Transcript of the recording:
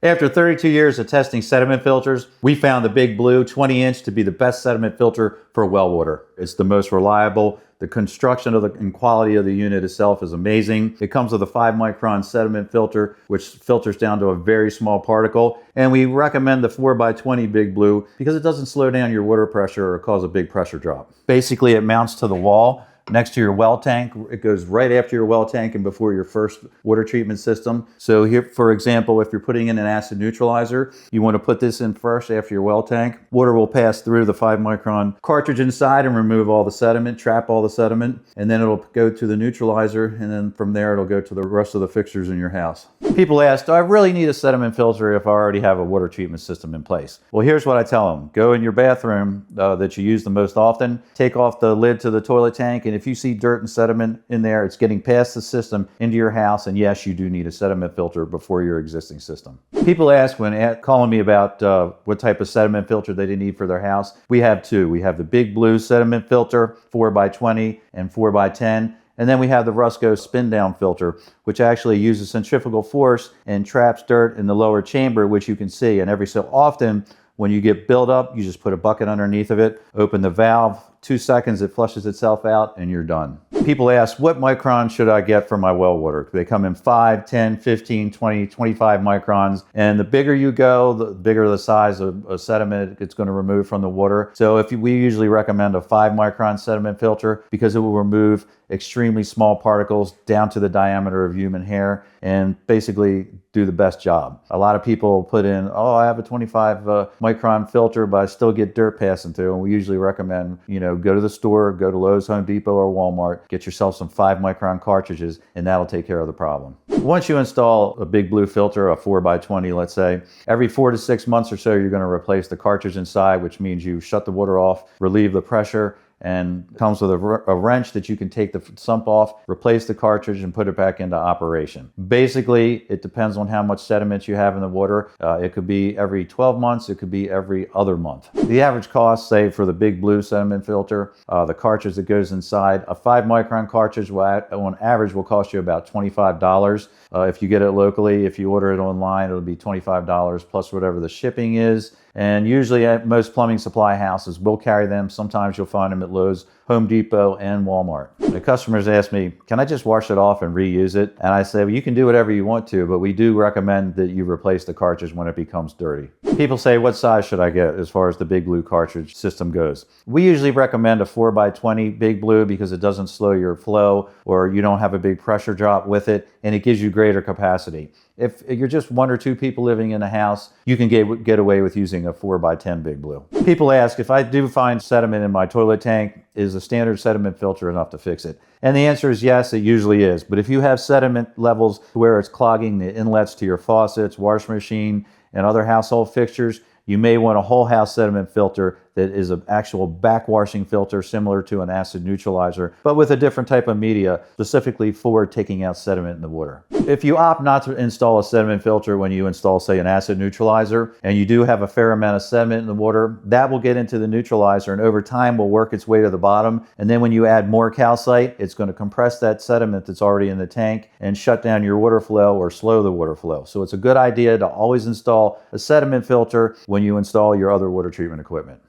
After 32 years of testing sediment filters, we found the Big Blue 20-inch to be the best sediment filter for well water. It's the most reliable. The construction and quality of the unit itself is amazing. It comes with a 5-micron sediment filter, which filters down to a very small particle. And we recommend the 4x20 Big Blue because it doesn't slow down your water pressure or cause a big pressure drop. Basically, it mounts to the wall next to your well tank. It goes right after your well tank and before your first water treatment system. So here, for example, if you're putting in an acid neutralizer, you want to put this in first after your well tank. Water will pass through the 5-micron cartridge inside and remove all the sediment, trap all the sediment, and then it'll go to the neutralizer, and then from there it'll go to the rest of the fixtures in your house. People ask, do I really need a sediment filter if I already have a water treatment system in place? Well, here's what I tell them. Go in your bathroom that you use the most often, take off the lid to the toilet tank, and if you see dirt and sediment in there, it's getting past the system into your house, and yes, you do need a sediment filter before your existing system. People ask when calling me about what type of sediment filter they need for their house. We have two. We have the Big Blue sediment filter, 4x20 and 4x10. And then we have the Rusco Spin-Down filter, which actually uses centrifugal force and traps dirt in the lower chamber, which you can see. And every so often, when you get buildup, you just put a bucket underneath of it, open the valve, 2 seconds, it flushes itself out, and you're done. People ask, what micron should I get for my well water? They come in 5, 10, 15, 20, 25 microns. And the bigger you go, the bigger the size of sediment it's going to remove from the water. So we usually recommend a 5-micron sediment filter because it will remove extremely small particles down to the diameter of human hair and basically do the best job. A lot of people put in, oh, I have a 25 micron filter, but I still get dirt passing through. And we usually recommend, go to the store, go to Lowe's, Home Depot, or Walmart, get yourself some 5-micron cartridges, and that'll take care of the problem. Once you install a Big Blue filter, a 4x20, let's say, every 4 to 6 months or so, you're going to replace the cartridge inside, which means you shut the water off, relieve the pressure, and comes with a wrench that you can take the sump off, replace the cartridge, and put it back into operation. Basically, it depends on how much sediment you have in the water. It could be every 12 months, it could be every other month. The average cost, say for the Big Blue sediment filter, the cartridge that goes inside, a 5-micron cartridge on average will cost you about $25. If you get it locally, if you order it online, it'll be $25 plus whatever the shipping is. And usually at most plumbing supply houses will carry them. Sometimes you'll find them at Lowe's, Home Depot, and Walmart. The customers ask me, can I just wash it off and reuse it? And I say, well, you can do whatever you want to, but we do recommend that you replace the cartridge when it becomes dirty. People say, what size should I get as far as the Big Blue cartridge system goes? We usually recommend a 4x20 Big Blue because it doesn't slow your flow or you don't have a big pressure drop with it, and it gives you greater capacity. If you're just 1 or 2 people living in a house, you can get away with using a 4x10 Big Blue. People ask, if I do find sediment in my toilet tank, is a standard sediment filter enough to fix it? And the answer is yes, it usually is. But if you have sediment levels where it's clogging the inlets to your faucets, washing machine, and other household fixtures, you may want a whole house sediment filter that is an actual backwashing filter similar to an acid neutralizer, but with a different type of media specifically for taking out sediment in the water. If you opt not to install a sediment filter when you install, say, an acid neutralizer, and you do have a fair amount of sediment in the water, that will get into the neutralizer and over time will work its way to the bottom. And then when you add more calcite, it's going to compress that sediment that's already in the tank and shut down your water flow or slow the water flow. So it's a good idea to always install a sediment filter when you install your other water treatment equipment.